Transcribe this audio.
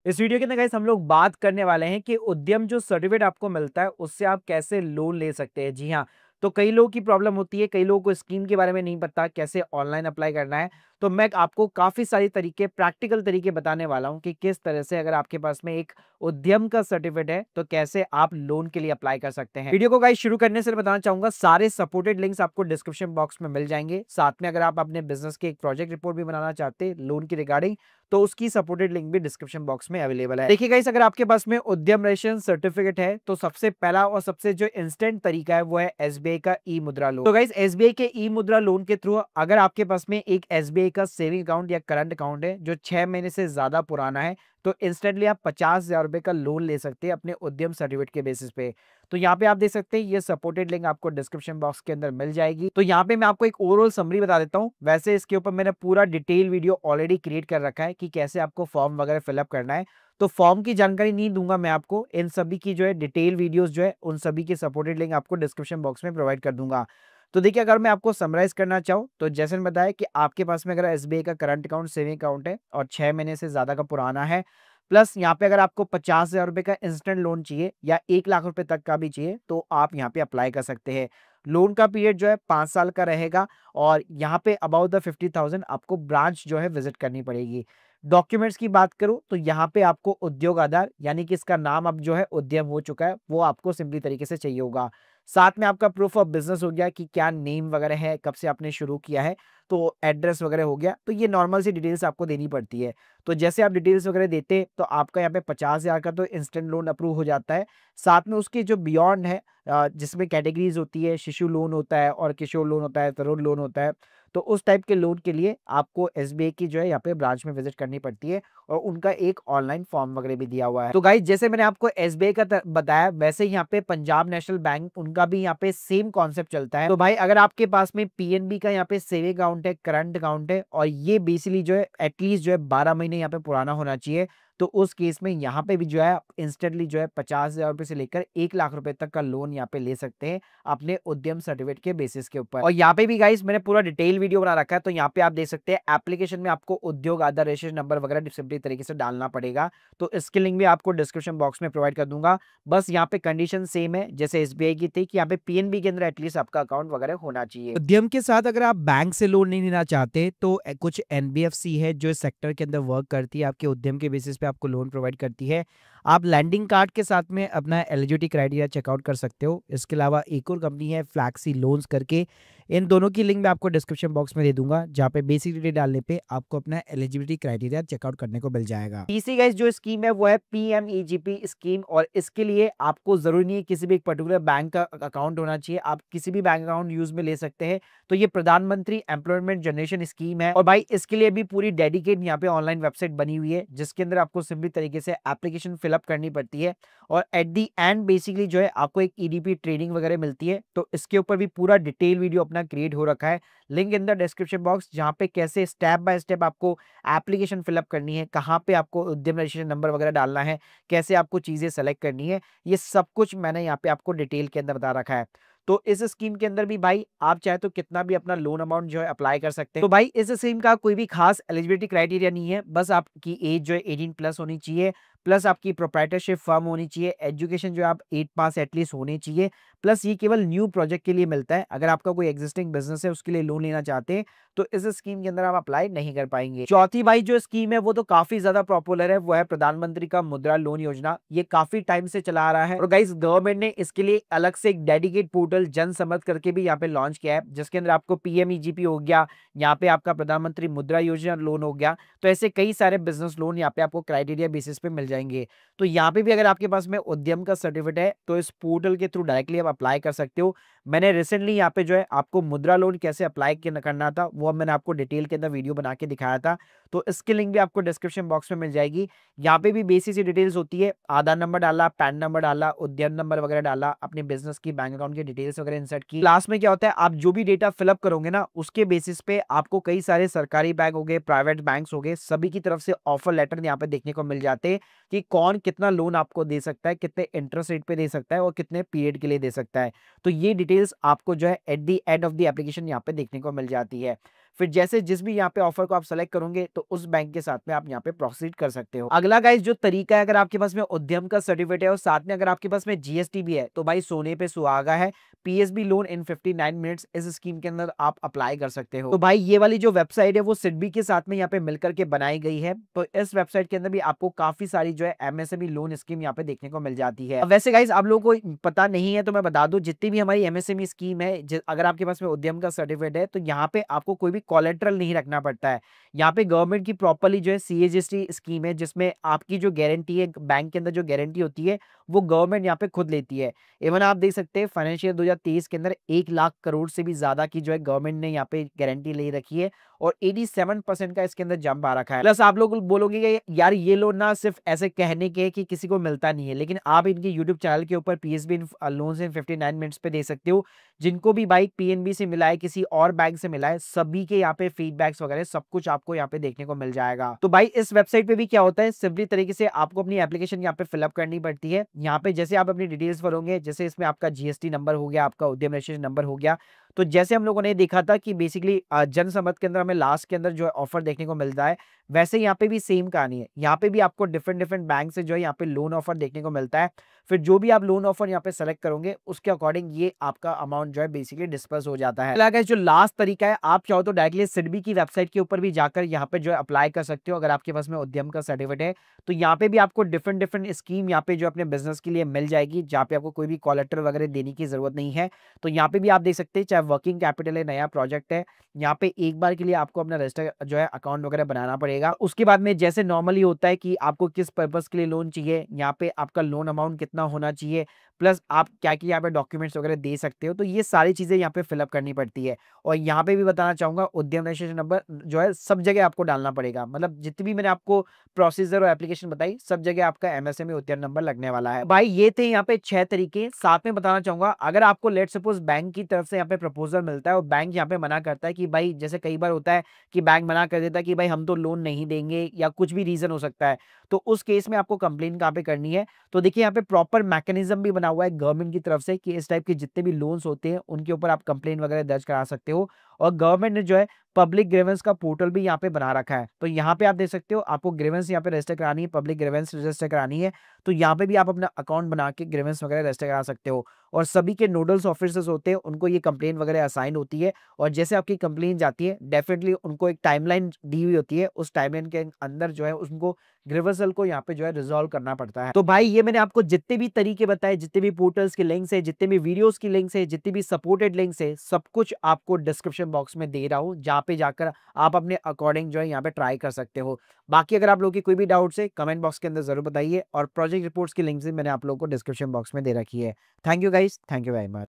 इस वीडियो के अंदर गाइस हम लोग बात करने वाले हैं कि उद्यम जो सर्टिफिकेट आपको मिलता है उससे आप कैसे लोन ले सकते हैं। जी हाँ, तो कई लोगों की प्रॉब्लम होती है, कई लोगों को स्कीम के बारे में नहीं पता कैसे ऑनलाइन अप्लाई करना है। तो मैं आपको काफी सारी तरीके, प्रैक्टिकल तरीके बताने वाला हूं कि किस तरह से अगर आपके पास में एक उद्यम का सर्टिफिकेट है तो कैसे आप लोन के लिए अप्लाई कर सकते हैं। वीडियो को गाइस शुरू करने से बताना चाहूंगा, सारे सपोर्टेड लिंक्स आपको डिस्क्रिप्शन बॉक्स में मिल जाएंगे। साथ में अगर आप अपने बिजनेस के एक प्रोजेक्ट रिपोर्ट भी बनाना चाहते हैं लोन की रिगार्डिंग, तो उसकी सपोर्टेड लिंक भी डिस्क्रिप्शन बॉक्स में अवेलेबल है। देखिए गाइस, अगर आपके पास में उद्यम रजिस्ट्रेशन सर्टिफिकेट है तो सबसे पहला और सबसे जो इंस्टेंट तरीका है वो है एसबीआई का ई मुद्रा लोन। तो गाइस, एसबीआई के ई मुद्रा लोन के थ्रू अगर आपके पास में एक एसबीआई का सेविंग अकाउंट या करंट अकाउंट है जो 6 महीने से ज्यादा पुराना है, तो इंस्टेंटली आप 50,000 रुपए का लोन ले सकते हैं अपने उद्यम सर्टिफिकेट के बेसिस पे। तो यहाँ पे आप देख सकते हैं, ये सपोर्टेड लिंक आपको डिस्क्रिप्शन बॉक्स के अंदर मिल जाएगी। तो यहाँ पे मैं आपको एक ओवरऑल समरी बता देता हूँ। वैसे इसके ऊपर मैंने पूरा डिटेल वीडियो ऑलरेडी क्रिएट कर रखा है कि कैसे आपको फॉर्म वगैरह फिलअप करना है। तो फॉर्म की जानकारी नहीं दूंगा मैं आपको, इन सभी की जो है डिटेल वीडियोस जो है उन सभी के सपोर्टेड लिंक आपको डिस्क्रिप्शन बॉक्स में प्रोवाइड कर दूंगा। तो देखिए, अगर मैं आपको समराइज करना चाहूँ तो जैसे मैंने बताया कि आपके पास में अगर एसबीआई का करंट अकाउंट, सेविंग अकाउंट है और 6 महीने से ज्यादा का पुराना है, प्लस यहाँ पे अगर आपको 50,000 रुपए का इंस्टेंट लोन चाहिए या 1 लाख रुपए तक का भी चाहिए, तो आप यहाँ पे अप्लाई कर सकते हैं। लोन का पीरियड जो है 5 साल का रहेगा और यहाँ पे अबाउट द 50,000 आपको ब्रांच जो है विजिट करनी पड़ेगी। डॉक्यूमेंट्स की बात करूं तो यहाँ पे आपको उद्योग आधार, यानी कि इसका नाम अब जो है उद्यम हो चुका है, वो आपको सिंपली तरीके से चाहिए होगा। साथ में आपका प्रूफ ऑफ बिजनेस हो गया कि क्या नेम वगैरह है, कब से आपने शुरू किया है, तो एड्रेस वगैरह हो गया। तो ये नॉर्मल सी डिटेल्स आपको देनी पड़ती है। तो जैसे आप डिटेल्स वगैरह देते तो आपका यहाँ पे 50,000 का तो इंस्टेंट लोन अप्रूव हो जाता है। साथ में उसके जो बियॉन्ड है, जिसमें कैटेगरीज होती है, शिशु लोन होता है और किशोर लोन होता है, तरुण लोन होता है। तो उस टाइप के लोन के लिए आपको एसबीआई की जो है यहाँ पे ब्रांच में विजिट करनी पड़ती है और उनका एक ऑनलाइन फॉर्म वगैरह भी दिया हुआ है। तो गाइस, जैसे मैंने आपको एसबीआई का बताया, वैसे ही यहाँ पे पंजाब नेशनल बैंक, उनका भी यहाँ पे सेम कॉन्सेप्ट चलता है। तो भाई, अगर आपके पास में पीएनबी का यहाँ पे सेविंग अकाउंट है, करंट अकाउंट है और ये बेसिकली जो है एटलीस्ट जो है 12 महीने यहाँ पे पुराना होना चाहिए, तो उस केस में यहाँ पे भी जो है इंस्टेंटली जो है 50,000 रुपए से लेकर 1 लाख रुपए तक का लोन यहाँ पे ले सकते हैं अपने उद्यम सर्टिफिकेट के बेसिस के ऊपर। और यहाँ पे भी गाइस मैंने पूरा डिटेल वीडियो बना रखा है। तो यहाँ पे आप देख सकते हैं, एप्लीकेशन में आपको उद्योग आधार रजिस्ट्रेशन नंबर वगैरह सिंपली तरीके से डालना पड़ेगा। तो इसकी लिंक भी आपको डिस्क्रिप्शन बॉक्स में प्रोवाइड कर दूंगा। बस यहाँ पे कंडीशन सेम है जैसे एसबीआई की थी कि यहाँ पे पीएनबी के अंदर एटलीस्ट आपका अकाउंट वगैरह होना चाहिए। उद्यम के साथ अगर आप बैंक से लोन नहीं लेना चाहते तो कुछ एनबीएफसी है जो इस सेक्टर के अंदर वर्क करती है, आपके उद्यम के बेसिस पे आपको लोन प्रोवाइड करती है। आप लैंडिंग कार्ड के साथ में अपना एलिजिबिलिटी क्राइटेरिया चेकआउट कर सकते हो। इसके अलावा एक और कंपनी है फ्लैक्सी लोन्स करके, इन दोनों की लिंक मैं आपको डिस्क्रिप्शन बॉक्स में दे दूंगा, जहाँ पे बेसिक डिटेल डालने पे आपको अपना एलिजिबिलिटी क्राइटेरिया चेकआउट करने को मिल जाएगा। तीसरी गाइस जो स्कीम है वो है पीएमईजीपी स्कीम, और इसके लिए आपको जरूरी नहीं है किसी भी एक पर्टिकुलर बैंक का अकाउंट होना चाहिए, आप किसी भी बैंक अकाउंट यूज में ले सकते हैं। तो ये प्रधानमंत्री एम्प्लॉयमेंट जनरेशन स्कीम है और भाई इसके लिए भी पूरी डेडिकेट यहाँ पे ऑनलाइन वेबसाइट बनी हुई है, जिसके अंदर आपको सिंपली तरीके से एप्लीकेशन फिलअप करनी पड़ती है और एट दी एंड बेसिकली जो है आपको एक ईडीपी ट्रेनिंग वगैरह मिलती है। तो इसके ऊपर भी पूरा डिटेल वीडियो अपना क्रिएट हो रखा है, link in the description box, जहाँ पे कैसे स्टेप बाय स्टेप आपको एप्लीकेशन फिलअप करनी है, कहाँ पे आपको उद्यम रजिस्ट्रेशन नंबर वगैरह डालना है, कैसे आपको चीजें सेलेक्ट करनी है, ये सब कुछ मैंने यहाँ पे आपको डिटेल के अंदर बता रखा है। तो इस स्कीम के अंदर भी भाई आप चाहे तो कितना भी अपना लोन अमाउंट जो है अप्लाई कर सकते हैं। तो भाई इस स्कीम का कोई भी खास एलिजिबिलिटी क्राइटेरिया नहीं है, बस आपकी एज जो है 18+ होनी चाहिए, प्लस आपकी प्रोप्राइटरशिप फर्म होनी चाहिए, एजुकेशन जो आप 8 पास एटलीस्ट होनी चाहिए। प्लस ये केवल न्यू प्रोजेक्ट के लिए मिलता है, अगर आपका कोई एग्जिस्टिंग बिजनेस है उसके लिए लोन लेना चाहते हैं तो इस स्कीम के अंदर आप अप्लाई नहीं कर पाएंगे। चौथी भाई जो स्कीम है वो तो काफी ज्यादा पॉपुलर है, वो है प्रधानमंत्री का मुद्रा लोन योजना। ये काफी टाइम से चला आ रहा है और गाइस गवर्नमेंट ने इसके लिए अलग से एक डेडिकेट पोर्टल जन समर्थ करके भी यहाँ पे लॉन्च किया है, जिसके अंदर आपको पीएमईजीपी हो गया, यहाँ पे आपका प्रधानमंत्री मुद्रा योजना लोन हो गया। तो ऐसे कई सारे बिजनेस लोन यहाँ पे आपको क्राइटेरिया बेसिस पे मिल जाएंगे। तो यहाँ पे भी अगर आपके पास में उद्यम का सर्टिफिकेट है तो इस पोर्टल के थ्रू डायरेक्टली आप अप्लाई कर सकते हो। मैंने रिसेंटली यहाँ पे जो है आपको मुद्रा लोन कैसे अप्लाई करना था वो मैंने आपको डिटेल के अंदर वीडियो बना के दिखाया था, तो इसकी लिंक भी आपको डिस्क्रिप्शन बॉक्स में मिल जाएगी। यहाँ पे भी बेसिक सी डिटेल्स होती है, आधार नंबर डाला, पैन नंबर डाला, उद्यम नंबर वगैरह डाला, अपने बिजनेस की बैंक अकाउंट की डिटेल्स वगैरह इंसर्ट की। लास्ट में क्या होता है, आप जो भी डेटा फिलअप करोगे ना उसके बेसिस पे आपको कई सारे सरकारी बैंक हो गए, प्राइवेट बैंक हो गए, सभी की तरफ से ऑफर लेटर यहाँ पे देखने को मिल जाते हैं कि कौन कितना लोन आपको दे सकता है, कितने इंटरेस्ट रेट पे दे सकता है और कितने पीरियड के लिए दे सकता है। तो ये डिटेल्स आपको जो है at the end of the application यहाँ पे देखने को मिल जाती है। फिर जैसे जिस भी यहाँ पे ऑफर को आप सेलेक्ट करोगे तो उस बैंक के साथ में आप यहाँ पे प्रोसीड कर सकते हो। अगला गाइस जो तरीका है, अगर आपके पास में उद्यम का सर्टिफिकेट है और साथ में अगर आपके पास में जीएसटी भी है, तो भाई सोने पे सुहागा है। पीएसबी लोन इन 59 मिनट्स इस स्कीम के अंदर आप अप्लाई कर सकते हो। तो भाई ये वाली जो वेबसाइट है वो सिडबी के साथ में यहाँ पे मिलकर के बनाई गई है। तो इस वेबसाइट के अंदर भी आपको काफी सारी जो है एमएसएमई लोन स्कीम यहाँ पे देखने को मिल जाती है। वैसे गाइस आप लोगों को पता नहीं है तो मैं बता दूं, जितनी भी हमारी एमएसएमई स्कीम है, अगर आपके पास में उद्यम का सर्टिफिकेट है तो यहाँ पे आपको कोई भी कोलेटरल नहीं रखना पड़ता है। यहाँ पे गवर्नमेंट की प्रॉपरली जो है सीएजीएसटी स्कीम है, जिसमें आपकी जो गारंटी है बैंक के अंदर, जो गारंटी होती है वो गवर्नमेंट यहाँ पे खुद लेती है। इवन आप देख सकते हैं फाइनेंशियल 2023 के अंदर 1 लाख करोड़ से भी ज्यादा की जो है गवर्नमेंट ने यहाँ पे गारंटी ले रखी है और 87% का इसके अंदर जंप आ रखा है। प्लस आप लोग बोलोगे कि यार ये लोन ना सिर्फ ऐसे कहने के कि किसी को मिलता नहीं है, लेकिन आप इनके यूट्यूब चैनल के ऊपर पीएसबी लोन इन 59 मिनट्स पे दे सकते हो। जिनको भी बाइक पीएनबी से मिला है, किसी और बैंक से मिला है, सभी के यहाँ पे फीडबैक्स वगैरह सब कुछ आपको यहाँ पे देखने को मिल जाएगा। तो भाई इस वेबसाइट पे भी क्या होता है, सिंपली तरीके से आपको अपनी एप्लीकेशन यहाँ पे फिलअप करनी पड़ती है। यहाँ पे जैसे आप अपनी डिटेल्स भरोगे, जैसे इसमें आपका जीएसटी नंबर हो गया, आपका उद्यम रजिस्ट्रेशन नंबर हो गया, तो जैसे हम लोगों ने देखा था कि बेसिकली जन सम्मत के अंदर हमें लास्ट के अंदर जो है ऑफर देखने को मिलता है, वैसे यहाँ पे भी सेम कहानी है। यहाँ पे भी आपको डिफरेंट डिफरेंट बैंक से जो है यहाँ पे लोन ऑफर देखने को मिलता है। फिर जो भी आप लोन ऑफर यहाँ पे सेलेक्ट करोगे उसके अकॉर्डिंग ये आपका अमाउंट जो है बेसिकली डिस्पर्स हो जाता है। अगला जो लास्ट तरीका है, आप चाहो तो डायरेक्टली सिडबी की वेबसाइट के ऊपर भी जाकर यहाँ पे जो है अप्लाई कर सकते हो। अगर आपके पास में उद्यम का सर्टिफिकेट है तो यहाँ पे भी आपको डिफरेंट डिफरेंट स्कीम यहाँ पे जो अपने बिजनेस के लिए मिल जाएगी, जहाँ पे आपको कोई भी कोलेटरल वगैरह देने की जरूरत नहीं है। तो यहाँ पे भी आप देख सकते हैं, चाहे वर्किंग कैपिटल है, नया प्रोजेक्ट है, यहाँ पे एक बार के लिए आपको अपना रजिस्टर जो है अकाउंट वगैरह बनाना पड़ेगा। उसके बाद में जैसे नॉर्मली होता है कि आपको किस पर्पस के लिए लोन चाहिए, यहाँ पे आपका लोन अमाउंट कितना होना चाहिए, प्लस आप क्या क्या यहाँ पे डॉक्यूमेंट्स वगैरह दे सकते हो, तो ये सारी चीजें यहाँ पे फिलअप करनी पड़ती है। और यहाँ पे भी बताना चाहूंगा, उद्यम रजिस्ट्रेशन नंबर जो है सब जगह आपको डालना पड़ेगा। मतलब जितनी भी मैंने आपको प्रोसीजर और एप्लीकेशन बताई, सब जगह आपका एमएसएमई उद्यम नंबर लगने वाला है। भाई ये थे यहाँ पे 6 तरीके। साथ में बताना चाहूंगा, अगर आपको लेट सपोज बैंक की तरफ से यहाँ पे प्रपोजल मिलता है और बैंक यहाँ पे मना करता है कि भाई, जैसे कई बार होता है कि बैंक मना कर देता है कि भाई हम तो लोन नहीं देंगे, या कुछ भी रीजन हो सकता है, तो उस केस में आपको कंप्लेन कहाँ पे करनी है। तो देखिए यहाँ पे प्रॉपर मैकेनिज्म भी बना हुआ है गवर्नमेंट की तरफ से कि इस टाइप के जितने भी लोन्स होते हैं उनके ऊपर आप कंप्लेन वगैरह दर्ज करा सकते हो। और गवर्नमेंट ने जो है पब्लिक ग्रीवेंस का पोर्टल भी यहाँ पे बना रखा है। तो यहाँ पे आप देख सकते हो, आपको ग्रीवेंस यहाँ पे रजिस्टर करानी है, पब्लिक ग्रीवेंस रजिस्टर करानी है, तो यहाँ पे भी आप अपना अकाउंट बना के ग्रीवेंस वगैरह रजिस्टर करा सकते हो। और सभी के नोडल्स ऑफिसर्स होते हैं, उनको ये कंप्लेन वगैरह असाइन होती है, और जैसे आपकी कंप्लेन जाती है डेफिनेटली उनको एक टाइमलाइन दी हुई होती है, उस टाइमलाइन के अंदर जो है उनको ग्रीवेंसल को यहाँ पे जो है रिजॉल्व करना पड़ता है। तो भाई ये मैंने आपको जितने भी तरीके बताए, जितने भी पोर्टल्स के लिंक्स है, जितने भी वीडियोस की लिंक्स है, जितनी भी सपोर्टेड लिंक्स है, सब कुछ आपको डिस्क्रिप्शन बॉक्स में दे रहा हूँ, जहाँ पे जाकर आप अपने अकॉर्डिंग जो है यहाँ पे ट्राई कर सकते हो। बाकी अगर आप लोगों की कोई भी डाउट्स है कमेंट बॉक्स के अंदर जरूर बताइए, और प्रोजेक्ट रिपोर्ट्स की लिंक्स भी मैंने आप लोगों को डिस्क्रिप्शन बॉक्स में दे रखी है। Thank you guys, thank you very much.